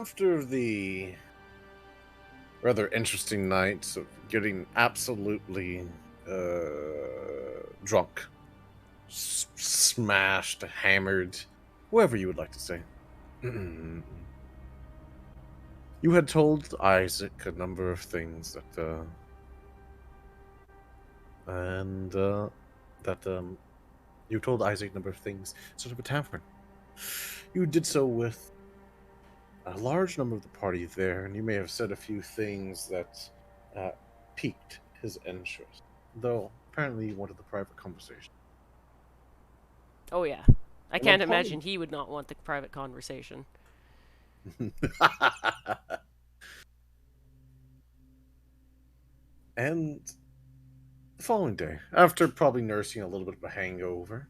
after the rather interesting night of getting absolutely drunk, smashed, hammered, whatever you would like to say. You had told Isaac a number of things you told Isaac a number of things, sort of a tavern. You did so with a large number of the party there, and you may have said a few things that piqued his interest, though apparently you wanted the private conversation. Oh, yeah. I And can't upon imagine he would not want the private conversation. And the following day, after probably nursing a little bit of a hangover,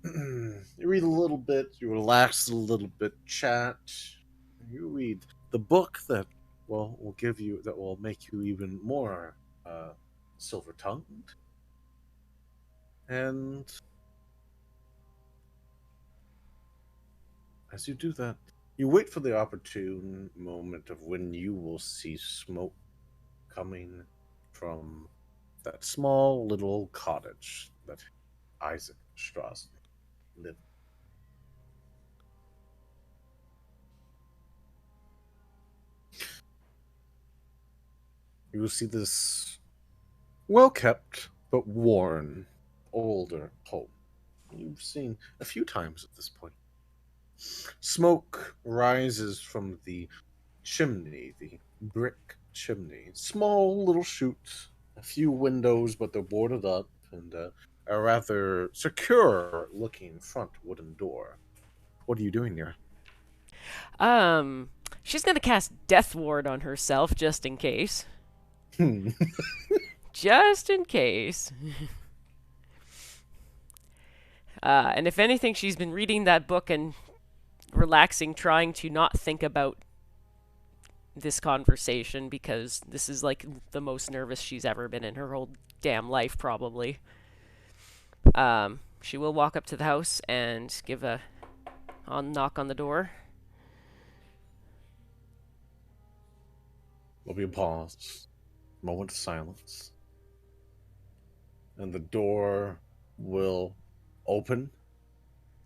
you read a little bit, you relax a little bit, chat. You read the book that will make you even more silver tongued. And as you do that, you wait for the opportune moment of when you will see smoke coming from that small little cottage that Isaac Strauss lived. You will see this well kept but worn older home. You've seen a few times at this point. Smoke rises from the chimney, the brick chimney. Small little chute, a few windows, but they're boarded up, and a rather secure looking front wooden door. What are you doing here? Um, she's gonna cast Death Ward on herself just in case. Hmm. Just in case. And if anything, she's been reading that book and relaxing, trying to not think about this conversation because this is like the most nervous she's ever been in her whole damn life, probably. She will walk up to the house and give a knock on the door. There'll be a pause, moment of silence, and the door will open.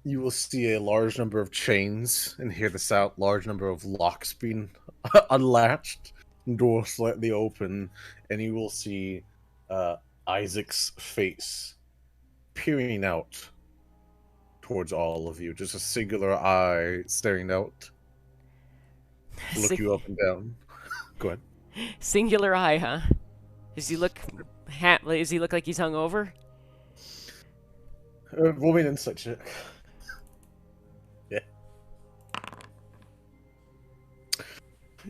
You will see a large number of chains and hear the sound, large number of locks being unlatched, door slightly open, and you will see Isaac's face peering out towards all of you. Just a singular eye staring out, look you up and down. Go ahead. Singular eye, huh? Does he look does he look like he's hungover? Roll me an insight check. Yeah.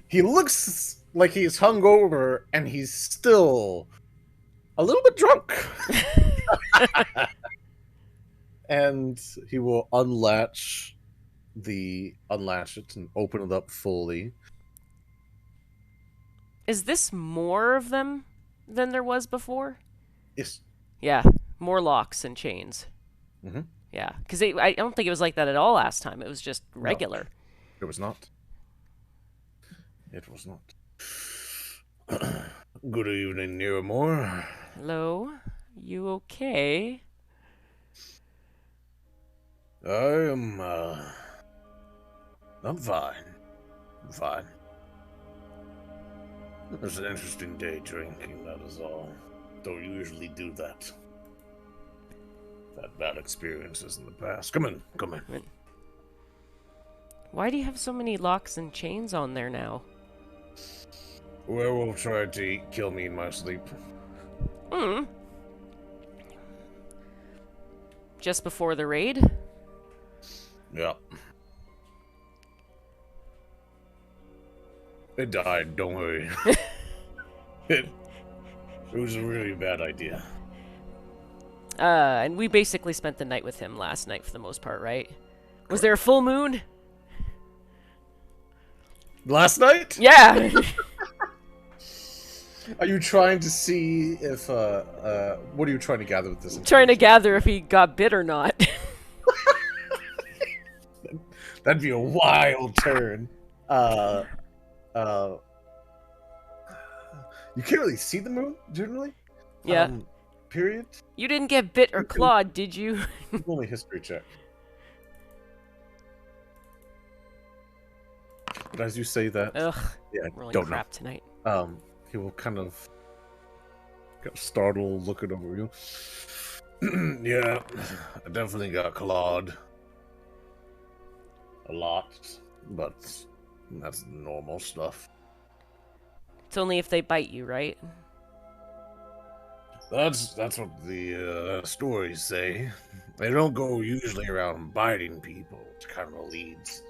He looks like he's hungover, and he's still a little bit drunk. And he will unlatch it and open it up fully. Is this more of them than there was before? Yes. Yeah, more locks and chains. Mm-hmm. Yeah, because I don't think it was like that at all last time. It was just regular. No, it was not. It was not. Good evening, Nearmore. Hello? You okay? I'm fine. I'm fine. It was an interesting day drinking, that is all. Don't usually do that. Had bad experiences in the past. Come in, come in. Why do you have so many locks and chains on there now? Werewolf tried to kill me in my sleep. Hmm. Just before the raid? Yeah. It died, don't worry. it was a really bad idea. And we basically spent the night with him last night for the most part, right? Was there a full moon? Last night? Yeah! Are you trying to see if, what are you trying to gather with this? Trying to gather if he got bit or not. That'd be a wild turn. uh, uh, you can't really see the moon generally. Yeah. Um, period. You didn't get bit or You can clawed, did you? only history check. But as you say that, Ugh. yeah, I Rolling don't know. crap tonight. He will kind of get startled, looking over you. Yeah, I definitely got clawed a lot, but that's normal stuff. It's only if they bite you, right? That's what the stories say. They don't go usually around biting people. It kind of leads.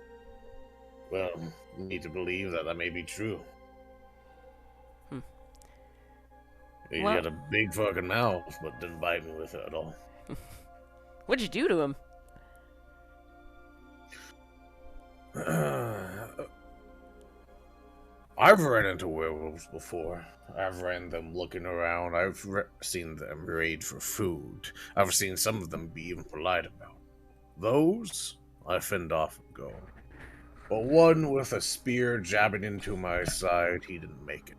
Well, you need to believe that that may be true. Hmm. He's Well, got a big fucking mouth, but didn't bite me with it at all. what'd you do to him? I've run into werewolves before. I've ran them looking around. Seen them raid for food. I've seen some of them be even polite about it. Those, I fend off and go. But one with a spear jabbing into my side, he didn't make it.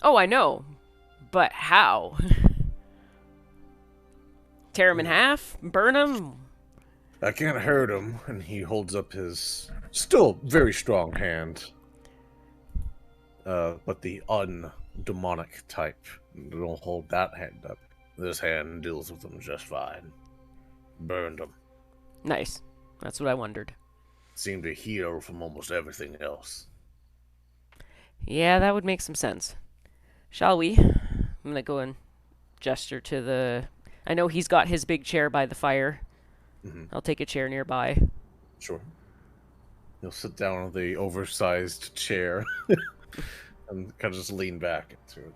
Oh, I know. But how? Tear him in half? Burn him? I can't hurt him, and he holds up his still very strong hand. But the undemonic type. Don't hold that hand up. This hand deals with them just fine. Burned them. Nice. That's what I wondered. Seemed to heal from almost everything else. Yeah, that would make some sense. Shall we? I'm gonna go and gesture to the. I know he's got his big chair by the fire. I'll take a chair nearby. Sure. He'll sit down on the oversized chair and kind of just lean back into it.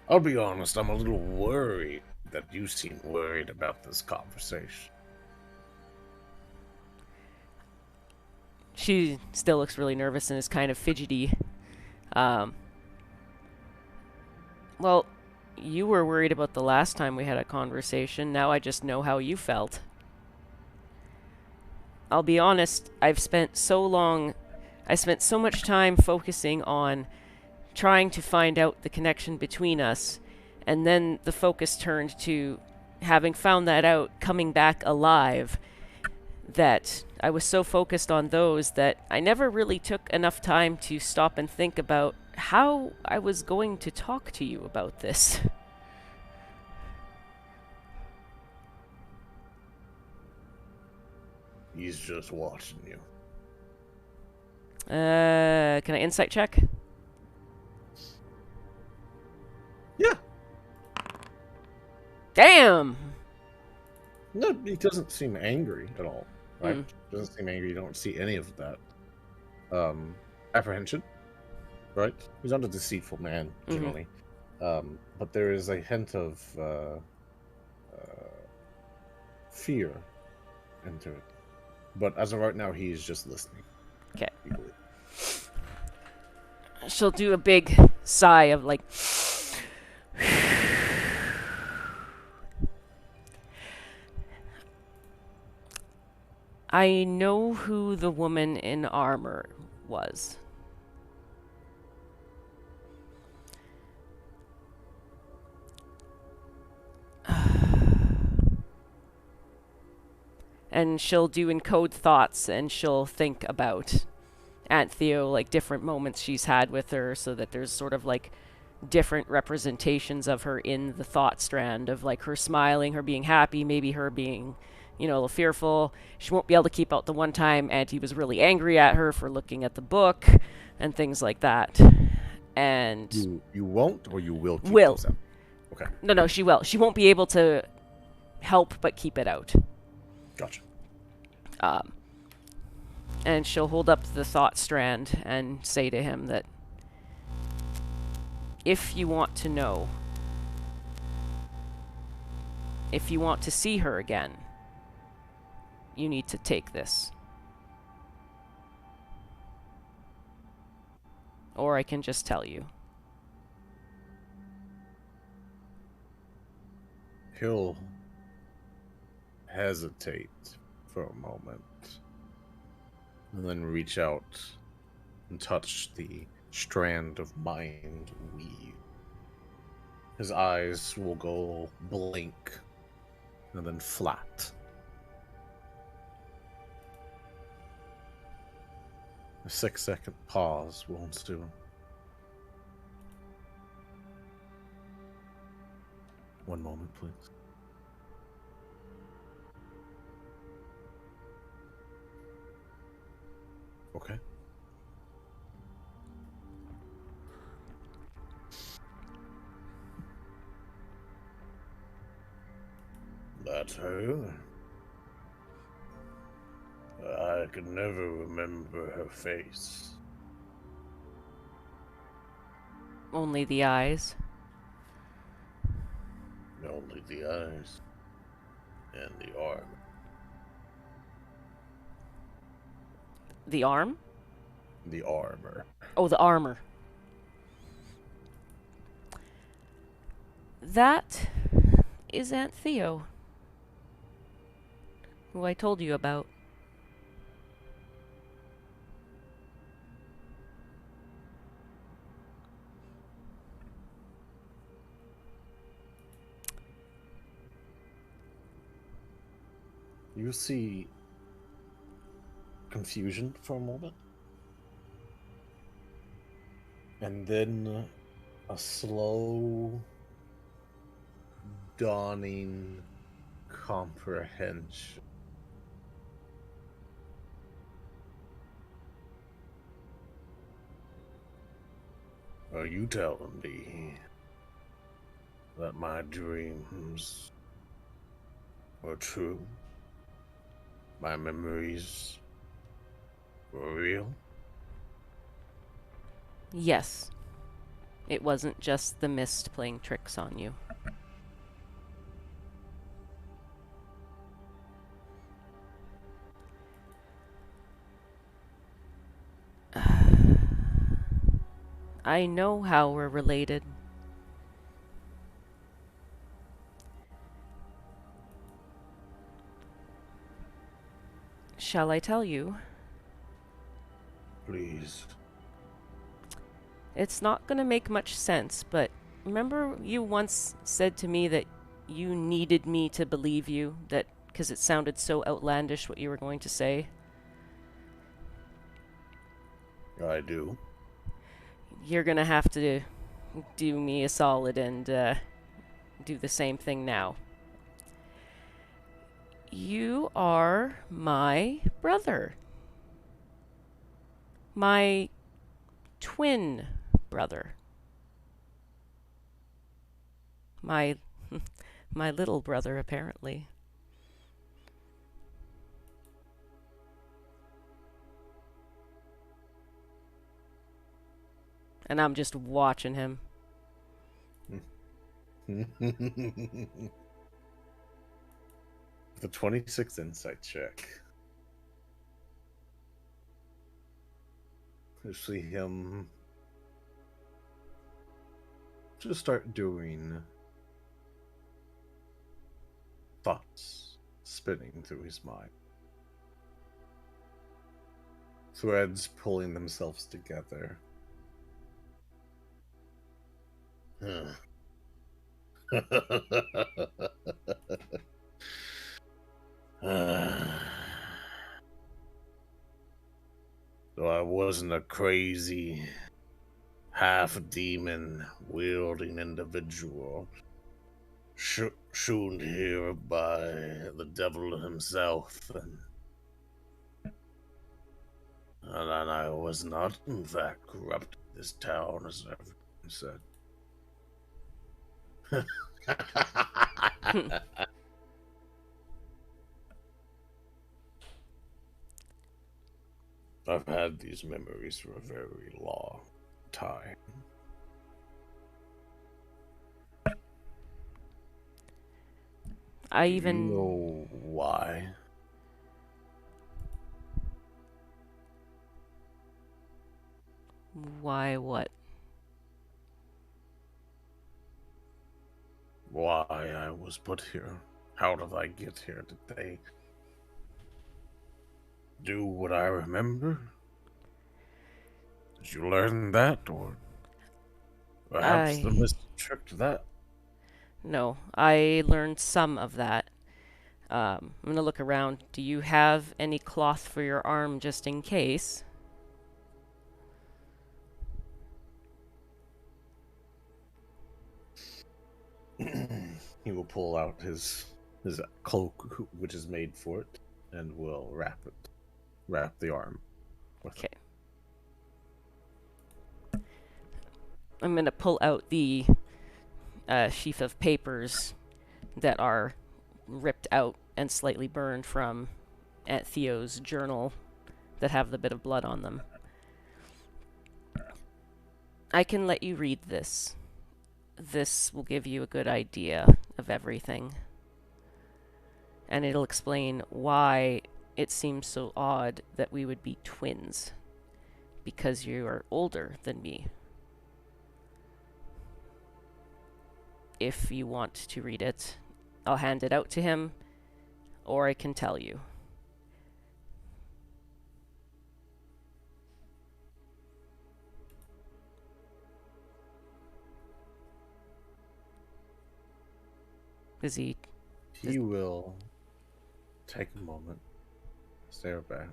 I'll be honest, I'm a little worried that you seem worried about this conversation. She still looks really nervous and is kind of fidgety. Um, well, you were worried about the last time we had a conversation. Now I just know how you felt. I'll be honest, I spent so much time focusing on trying to find out the connection between us, and then the focus turned to having found that out, coming back alive, that I was so focused on those that I never really took enough time to stop and think about how I was going to talk to you about this. He's just watching you. Can I insight check? Yeah. Damn! No, he doesn't seem angry at all, right? Mm. Doesn't seem angry. You don't see any of that. Apprehension, right? He's not a deceitful man, generally. But there is a hint of fear into it. But as of right now, he's just listening. Okay. You believe. She'll do a big sigh of like. I know who the woman in armor was. And she'll do encode thoughts and she'll think about Aunt Theo, like different moments she's had with her, so that there's sort of like different representations of her in the thought strand of like her smiling, her being happy, maybe her being, a little fearful. She won't be able to keep out the one time Auntie was really angry at her for looking at the book and things like that. And You won't, or you will keep will. those out? Okay, No, she will. She won't be able to help but keep it out. gotcha. And she'll hold up the thought strand and say to him that if you want to know, if you want to see her again, you need to take this. Or I can just tell you. He'll hesitate for a moment and then reach out and touch the strand of mind weave. His eyes will go blank and then flat. A 6-second pause will ensue. One moment, please. Okay. That's her. I can never remember her face. Only the eyes. Only the eyes and the arm. The arm? The armor. Oh, the armor. That is Aunt Theo, who I told you about. You see confusion for a moment, and then a slow dawning comprehension. Are you telling me that my dreams were true? My memories were real? Yes, it wasn't just the mist playing tricks on you. I know how we're related. Shall I tell you? Please. It's not gonna make much sense, but remember you once said to me that you needed me to believe you, that because it sounded so outlandish what you were going to say? I do. You're gonna have to do me a solid and do the same thing now. You are my brother. My twin brother. My my little brother, apparently. And I'm just watching him. The 26 insight check. You see him just start doing thoughts spinning through his mind. Threads pulling themselves together. So I wasn't a crazy, half demon wielding individual shown here by the devil himself, and I was not, in fact, corrupting this town as everyone said. I've had these memories for a very long time. I Do you even. know why? Why what? Why I was put here? How did I get here? Did they do what I remember? Did you learn that, or perhaps the I mist tricked that? No, I learned some of that. I'm gonna look around. Do you have any cloth for your arm just in case? He will pull out his cloak, which is made for it, and will wrap the arm with it. Okay. I'm gonna pull out the sheaf of papers that are ripped out and slightly burned from Aunt Theo's journal that have the bit of blood on them. I can let you read this. This will give you a good idea of everything. And it'll explain why it seems so odd that we would be twins. Because you are older than me. If you want to read it, I'll hand it out to him, or I can tell you. Is he? He will take a moment, stare back.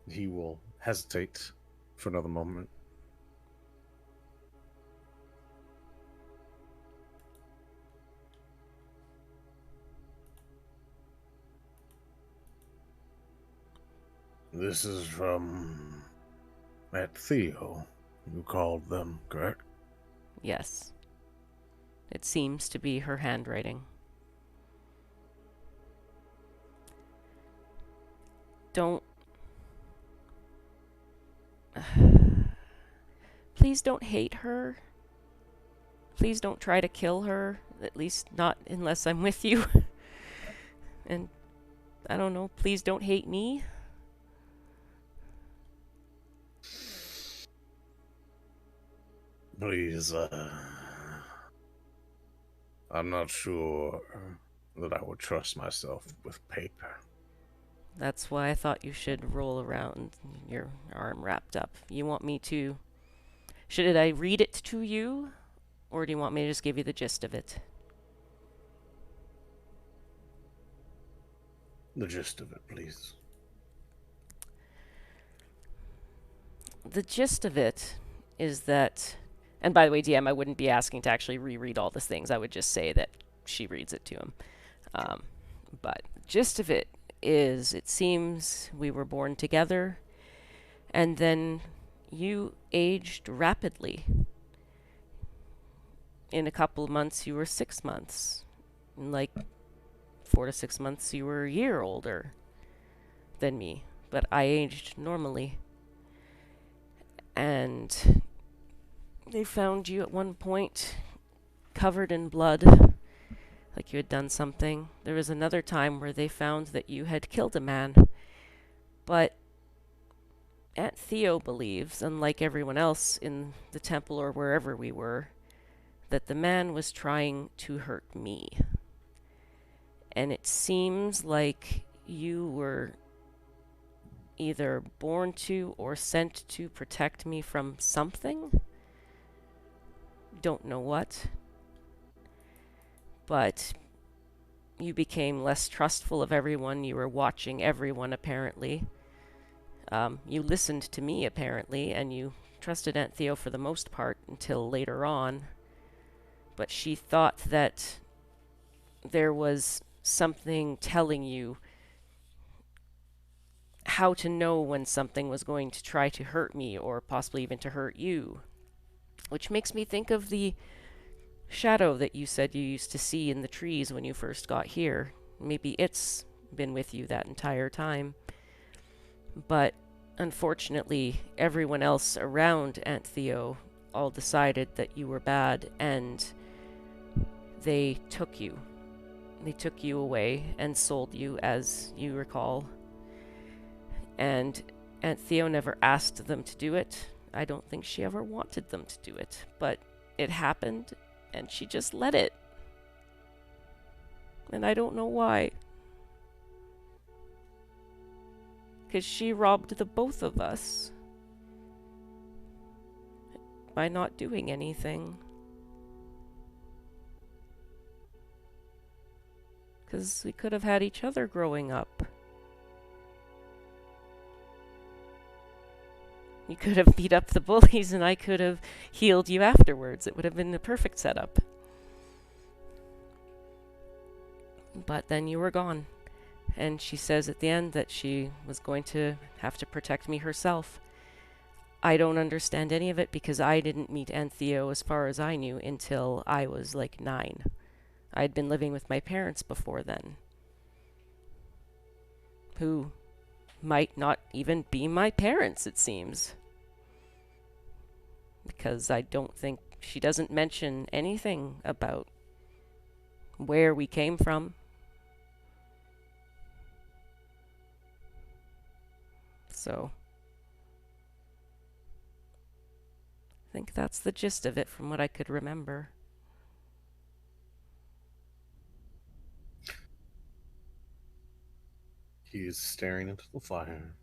He will hesitate for another moment. This is from Aunt Theo. You called them, correct? Yes. It seems to be her handwriting. Don't. Please don't hate her. Please don't try to kill her. At least not unless I'm with you. And I don't know, please don't hate me. Please, I'm not sure that I would trust myself with paper. That's why I thought you should roll around your arm wrapped up. You want me to. Should I read it to you? Or do you want me to just give you the gist of it? The gist of it, please. The gist of it is that. And by the way, DM, I wouldn't be asking to actually reread all these things. I would just say that she reads it to him. But gist of it is, it seems we were born together, and then you aged rapidly. In a couple of months, you were 6 months. In like 4 to 6 months, you were a year older than me. But I aged normally. And they found you at one point covered in blood, like you had done something. There was another time where they found that you had killed a man. But Aunt Theo believes, unlike everyone else in the temple or wherever we were, that the man was trying to hurt me. And it seems like you were either born to or sent to protect me from something. Don't know what. But you became less trustful of everyone. You were watching everyone, apparently. You listened to me, apparently, and you trusted Aunt Theo for the most part until later on. But she thought that there was something telling you how to know when something was going to try to hurt me or possibly even to hurt you. Which makes me think of the shadow that you said you used to see in the trees when you first got here. Maybe it's been with you that entire time. But unfortunately, everyone else around Aunt Theo all decided that you were bad, and they took you. They took you away and sold you, as you recall. And Aunt Theo never asked them to do it. I don't think she ever wanted them to do it. But it happened, and she just let it. And I don't know why. Because she robbed the both of us by not doing anything. Because we could have had each other growing up. You could have beat up the bullies, and I could have healed you afterwards. It would have been the perfect setup. But then you were gone. And she says at the end that she was going to have to protect me herself. I don't understand any of it because I didn't meet Antheo, as far as I knew, until I was like 9. I'd been living with my parents before then, who might not even be my parents, it seems. Because I don't think she doesn't mention anything about where we came from. So I think that's the gist of it from what I could remember. He is staring into the fire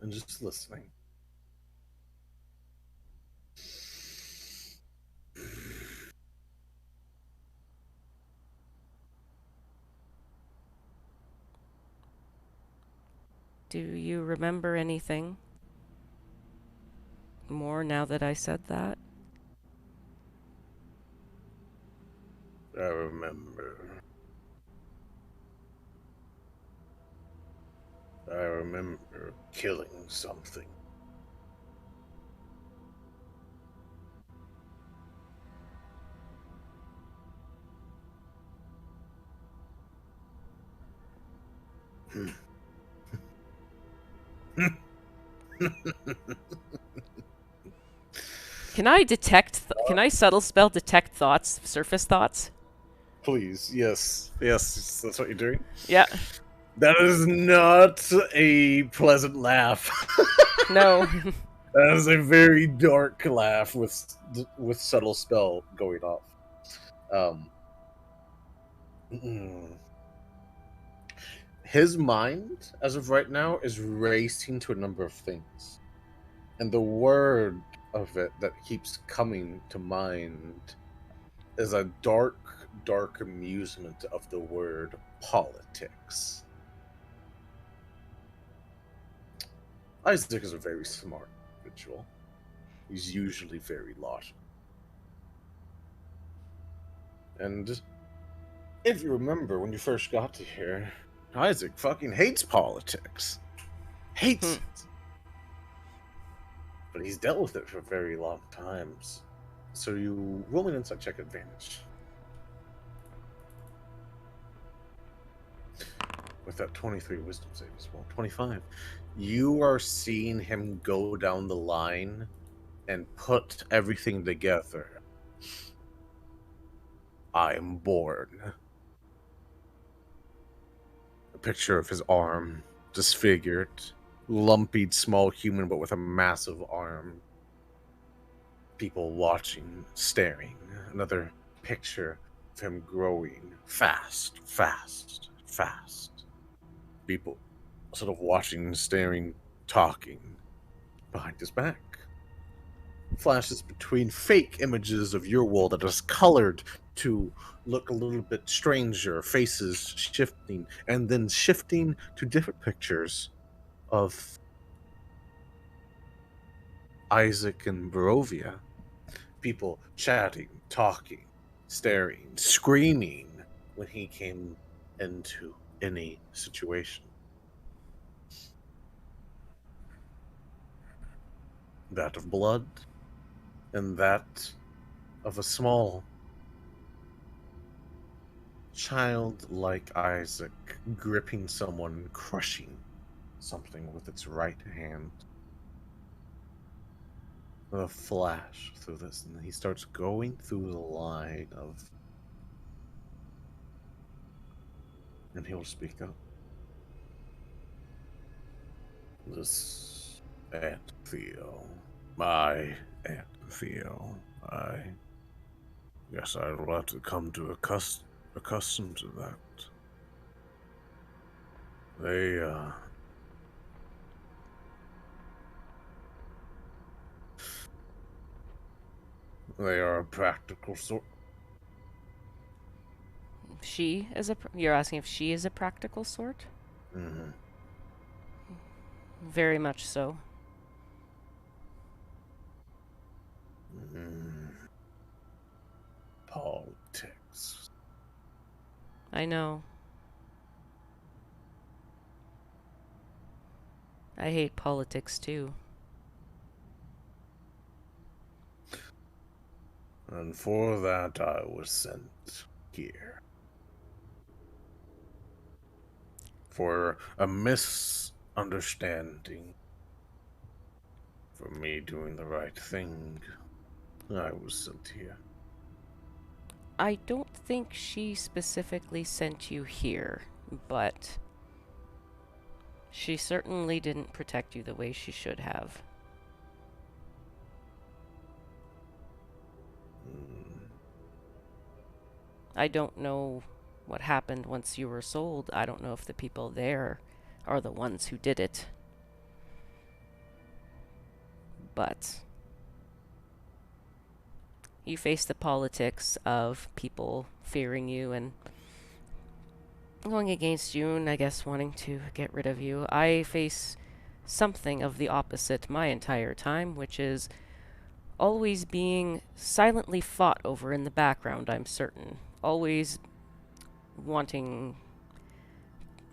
and just listening. Do you remember anything more now that I said that? I remember. I remember killing something. Can I detect? Can I subtle spell detect thoughts, surface thoughts? Please, yes. Yes, that's what you're doing. Yeah. That is not a pleasant laugh. No. That is a very dark laugh with subtle spell going off. Um, mm. His mind, as of right now, is racing to a number of things, and the word of it that keeps coming to mind is a dark, dark amusement of the word politics. Isaac is a very smart individual. He's usually very logical. And if you remember when you first got to here, Isaac fucking hates politics. Hmm. Hates it. But he's dealt with it for very long times. So you roll an insight check advantage. With that 23 wisdom save as well. 25. You are seeing him go down the line and put everything together. I am born. A picture of his arm, disfigured, lumpy, small human, but with a massive arm. People watching, staring. Another picture of him growing fast, fast, fast. People sort of watching, staring, talking behind his back. Flashes between fake images of your world that is colored to look a little bit stranger, faces shifting, and then shifting to different pictures of Isaac and Barovia. People chatting, talking, staring, screaming when he came into any situation. That of blood, and that of a small child like Isaac gripping someone, crushing something with its right hand. A flash through this, and he starts going through the line of, and he'll speak up. This Aunt Theo. My Aunt Theo, I guess I will have to come to accustomed to that. They, they are a practical sort. She is a. You're asking if she is a practical sort? Mm-hmm. Very much so. Mm, politics. I know. I hate politics too. And for that I was sent here. For a misunderstanding. For me doing the right thing, I was sent here. I don't think she specifically sent you here, but she certainly didn't protect you the way she should have. Mm, I don't know what happened once you were sold. I don't know if the people there are the ones who did it. But you face the politics of people fearing you and going against you, and I guess wanting to get rid of you. I face something of the opposite my entire time, which is always being silently fought over in the background, I'm certain. Wanting,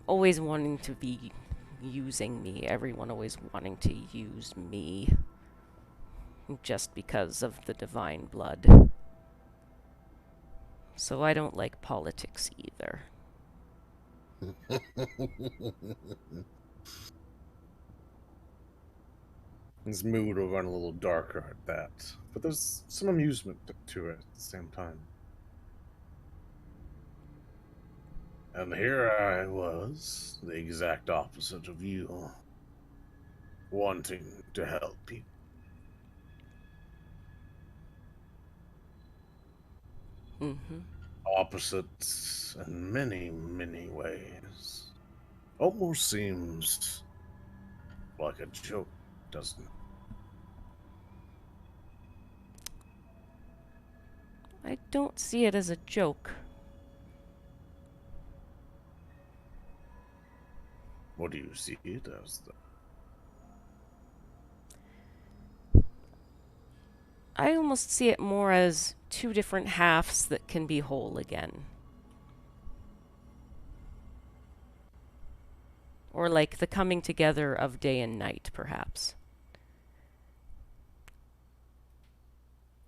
always wanting to be using me. Everyone always wanting to use me just because of the divine blood. So I don't like politics either. His mood will run a little darker at that, but there's some amusement to it at the same time. And here I was, the exact opposite of you, wanting to help people. Hmm. Opposites in many, many ways. Almost seems like a joke, doesn't it? I don't see it as a joke. What do you see it as, though? I almost see it more as two different halves that can be whole again. Or like the coming together of day and night, perhaps.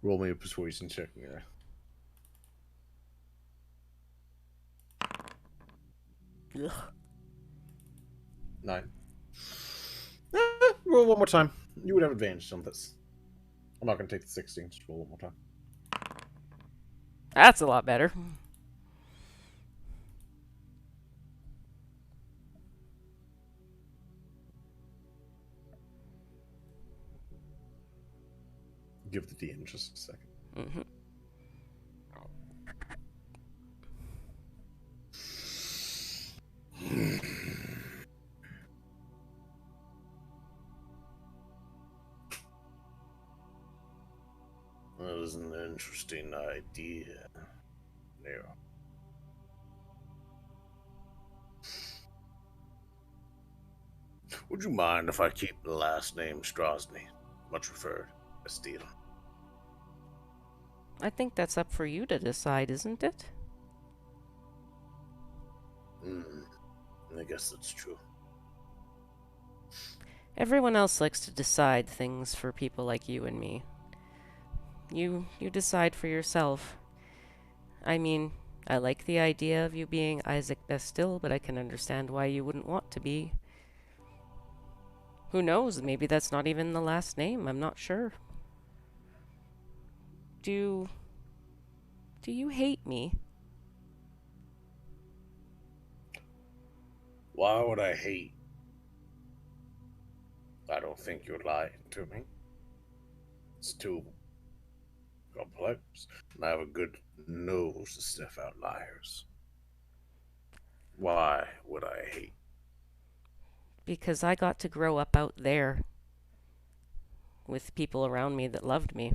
Roll me a persuasion check here. Ugh. 9. Roll one more time. You would have advantage on this. I'm not going to take the 16. Just roll one more time. That's a lot better. Give the DM just a second. Hmm. That is an interesting idea. Nero. Would you mind if I keep the last name Strosny? Much preferred. Estelle. I think that's up for you to decide, isn't it? Hmm. I guess that's true. Everyone else likes to decide things for people like you and me. You decide for yourself. I mean, I like the idea of you being Isaac Bestill, but I can understand why you wouldn't want to be. Who knows? Maybe that's not even the last name. I'm not sure. Do do you hate me? Why would I hate? I don't think you're lying to me. It's too complex. And I have a good nose to sniff out liars. Why would I hate? Because I got to grow up out there with people around me that loved me.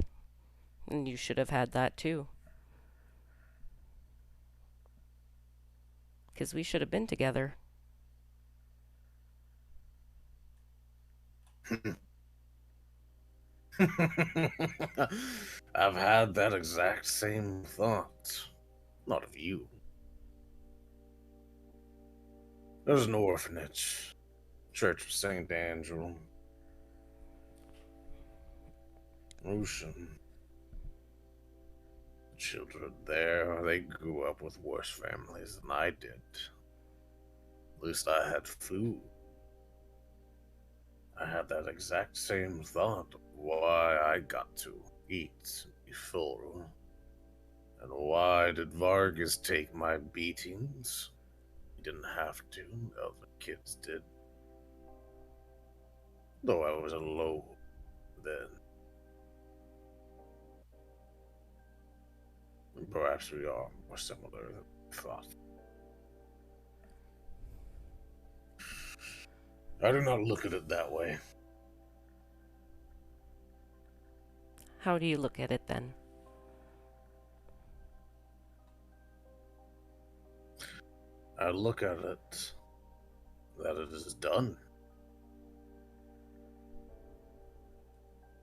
And you should have had that too. Because we should have been together. I've had that exact same thought. Not of you. There's an orphanage, Church of St. Andrew, Ocean. The children there, they grew up with worse families than I did. At least I had food. I had that exact same thought of why I got to eat and be full. And why did Vargas take my beatings? He didn't have to, the other kids did. Though I was alone then. And perhaps we are more similar than we thought. I do not look at it that way. How do you look at it then? I look at it that it is done.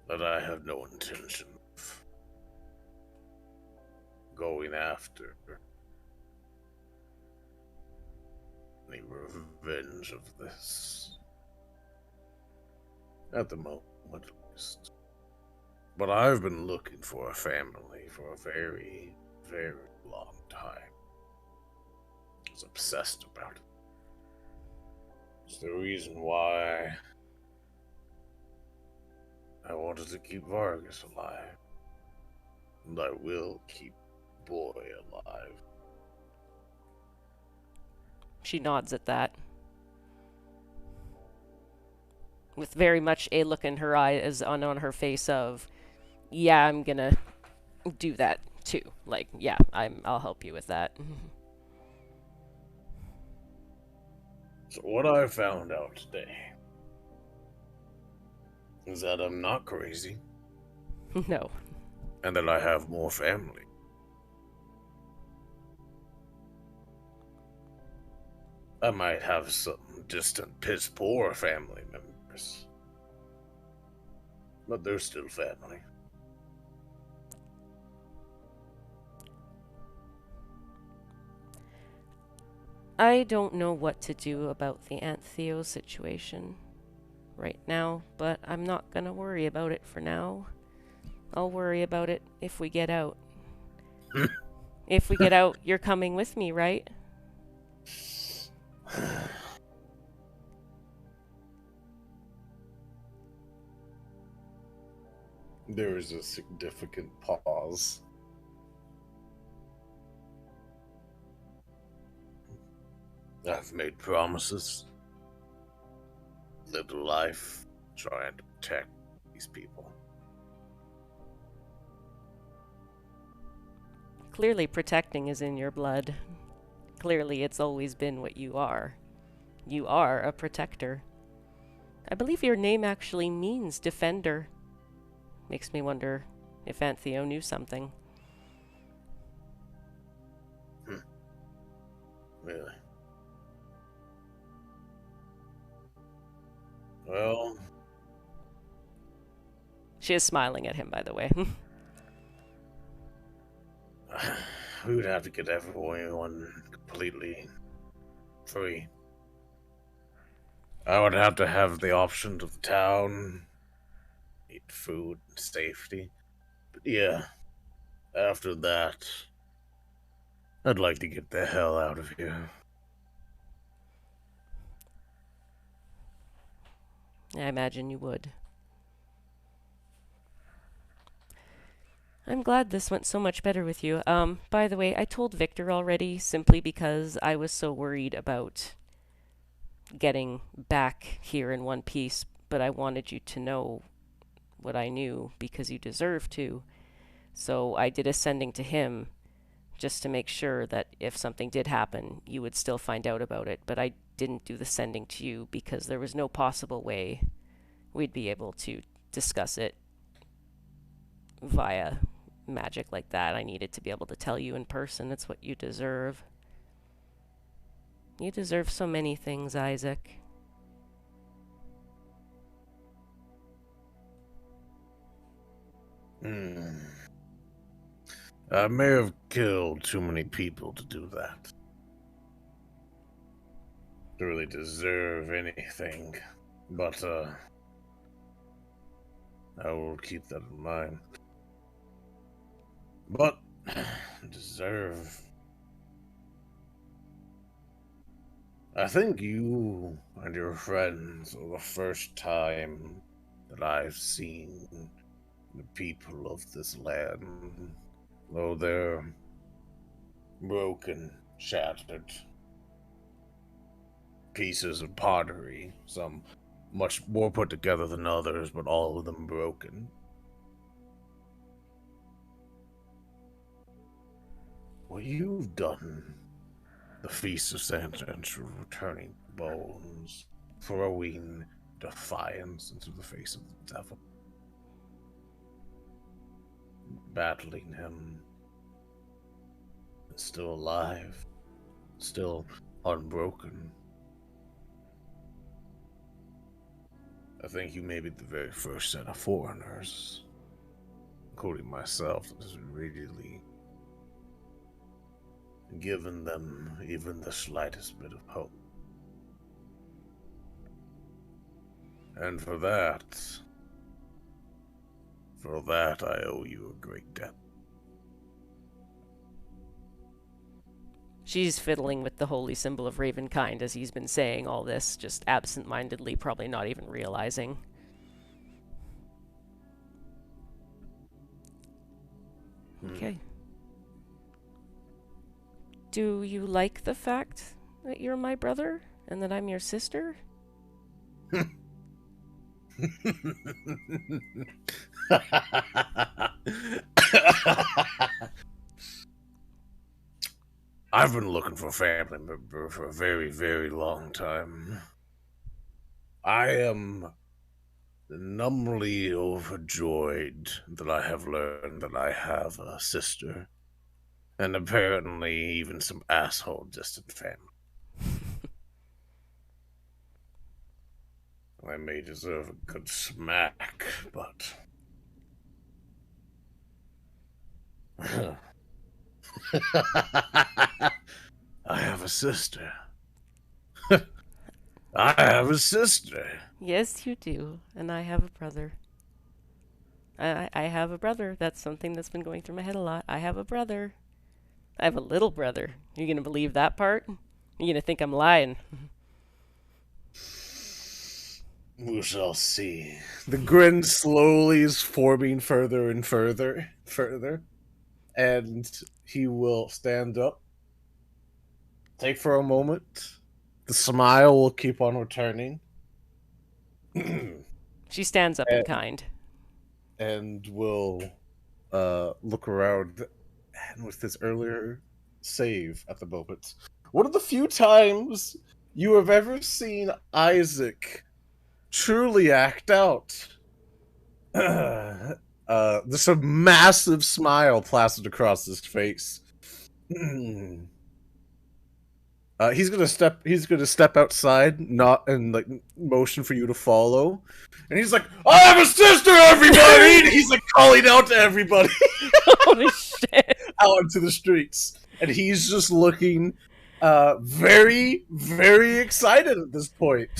That I have no intention of going after any revenge of this. At the moment, at least. But I've been looking for a family for a very, very long time. I was obsessed about it. It's the reason why I wanted to keep Vargas alive. And I will keep Boy alive. She nods at that, with very much a look in her eye as on her face of, yeah, I'm gonna do that too. Like, yeah, I'll help you with that. So what I found out today is that I'm not crazy No. and that I have more family. I might have some distant piss poor family members, but they're still family. I don't know what to do about the Aunt Theo situation right now, but I'm not gonna worry about it for now. I'll worry about it if we get out. If we get out, you're coming with me, right? There is a significant pause. I've made promises, lived a life trying to protect these people. Clearly, protecting is in your blood. Clearly, it's always been what you are. You are a protector. I believe your name actually means defender. Makes me wonder if Aunt Theo knew something. Really? Well, She is smiling at him, by the way. we would have to get everyone completely free. I would have to have the option of the town, eat food, and safety. But yeah, after that, I'd like to get the hell out of here. I imagine you would. I'm glad this went so much better with you. By the way, I told Victor already simply because I was so worried about getting back here in one piece, but I wanted you to know what I knew because you deserve to. So I did a sending to him just to make sure that if something did happen, you would still find out about it. But I didn't do the sending to you because there was no possible way we'd be able to discuss it via magic like that. I needed to be able to tell you in person. It's what you deserve. You deserve so many things, Isaac. Hmm. I may have killed too many people to do that. To really deserve anything. But, I will keep that in mind. But, deserve. I think you and your friends are the first time that I've seen the people of this land. Though they're broken, shattered pieces of pottery, some much more put together than others, but all of them broken. What you've done, the Feast of St. Andrew, returning bones, throwing defiance into the face of the devil, battling him, still alive, still unbroken. I think you may be the very first set of foreigners, including myself, that has really given them even the slightest bit of hope. And for that I owe you a great debt. She's fiddling with the holy symbol of Ravenkind as he's been saying all this, just absent-mindedly, probably not even realizing. Okay. Do you like the fact that you're my brother and that I'm your sister? I've been looking for a family member for a very, very long time. I am numbly overjoyed that I have learned that I have a sister, and apparently even some asshole distant family. I may deserve a good smack, but I have a sister. I have a sister. Yes, you do. And I have a brother. I have a brother. That's something that's been going through my head a lot. I have a brother. I have a little brother. You gonna believe that part? You gonna think I'm lying? We shall see. The grin slowly is forming further and further, and he will stand up, take for a moment. The smile will keep on returning. She stands up in and, kind. and will look around, and with his earlier save at the moment. One of the few times you have ever seen Isaac truly act out. There's a massive smile plastered across his face. He's gonna step outside, not and like motion for you to follow, and he's like, "I have a sister, everybody!" And he's like calling out to everybody Holy shit. out into the streets, and he's just looking, very, very excited at this point.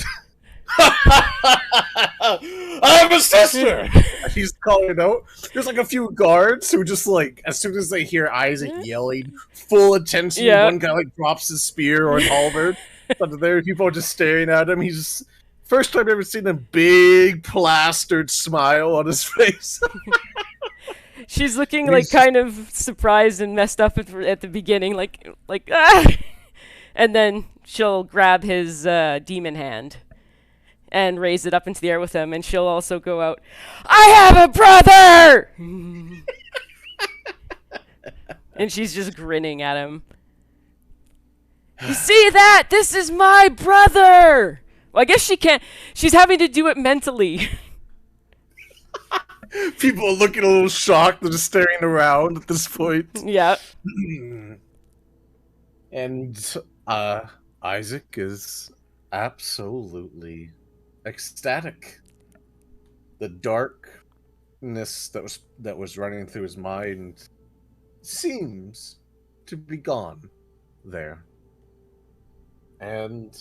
I have a sister! He's calling out. There's like a few guards who just like, as soon as they hear Isaac yelling, full attention. Yeah. One guy like drops his spear or halberd. But there, people are just staring at him. He's first time I've ever seen a big plastered smile on his face. She's looking like kind of surprised and messed up at the beginning, like ah! And then she'll grab his demon hand and raise it up into the air with him, and she'll also go out, I have a brother! And she's just grinning at him. You see that? This is my brother! Well, I guess she can't. She's having to do it mentally. People are looking a little shocked. They're just staring around at this point. Yeah. And Isaac is absolutely ecstatic. The darkness that was running through his mind seems to be gone there. And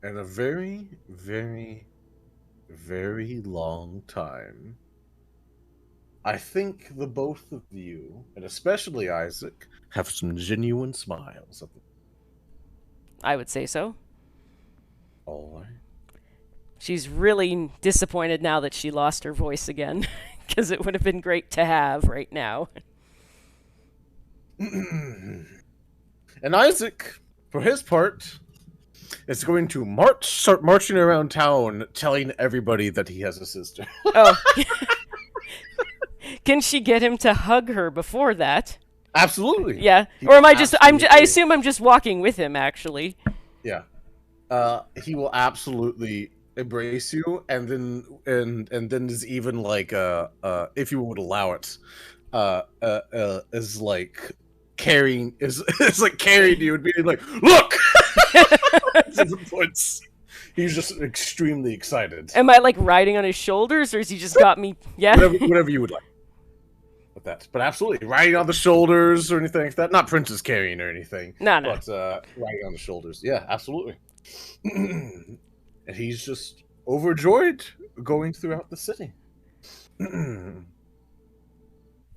in a very, very, very long time, I think the both of you, and especially Isaac, have some genuine smiles at the I would say so. all right. She's really disappointed now that she lost her voice again, because it would have been great to have right now. And Isaac, for his part, is going to start marching around town telling everybody that he has a sister. Oh. Can she get him to hug her before that? Absolutely. Yeah. He Or am will I just I absolutely- assume I'm just walking with him actually. Yeah. He will absolutely embrace you, and then is even like if you would allow it, is like carrying is like carrying you and being like, look. At different points. He's just extremely excited. Am I like riding on his shoulders or has he just got me? Yeah. Whatever you would like with that, but absolutely riding on the shoulders or anything like that. Not princess carrying or anything. No. But riding on the shoulders. Yeah, absolutely. And he's just overjoyed going throughout the city.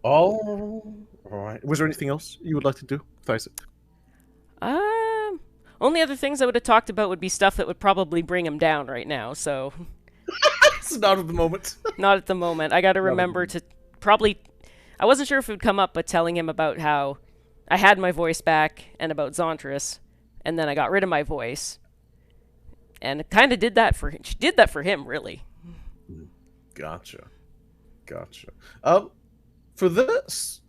All right. Was there anything else you would like to do with Isaac? Only other things I would have talked about would be stuff that would probably bring him down right now. So It's not at the moment. not at the moment. I got to remember to probably. I wasn't sure if it would come up, but telling him about how I had my voice back and about Zontress, and then I got rid of my voice, and it kind of did that for she did that for him really. Gotcha. For this,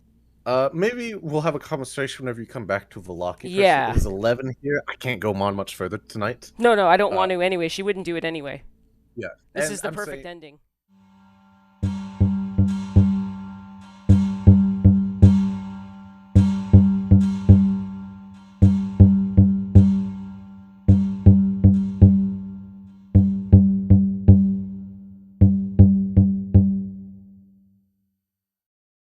maybe we'll have a conversation whenever you come back to Velaki. Yeah. It is 11 here. I can't go on much further tonight. No, I don't want to anyway. She wouldn't do it anyway. Yeah. This And is the I'm perfect saying- ending.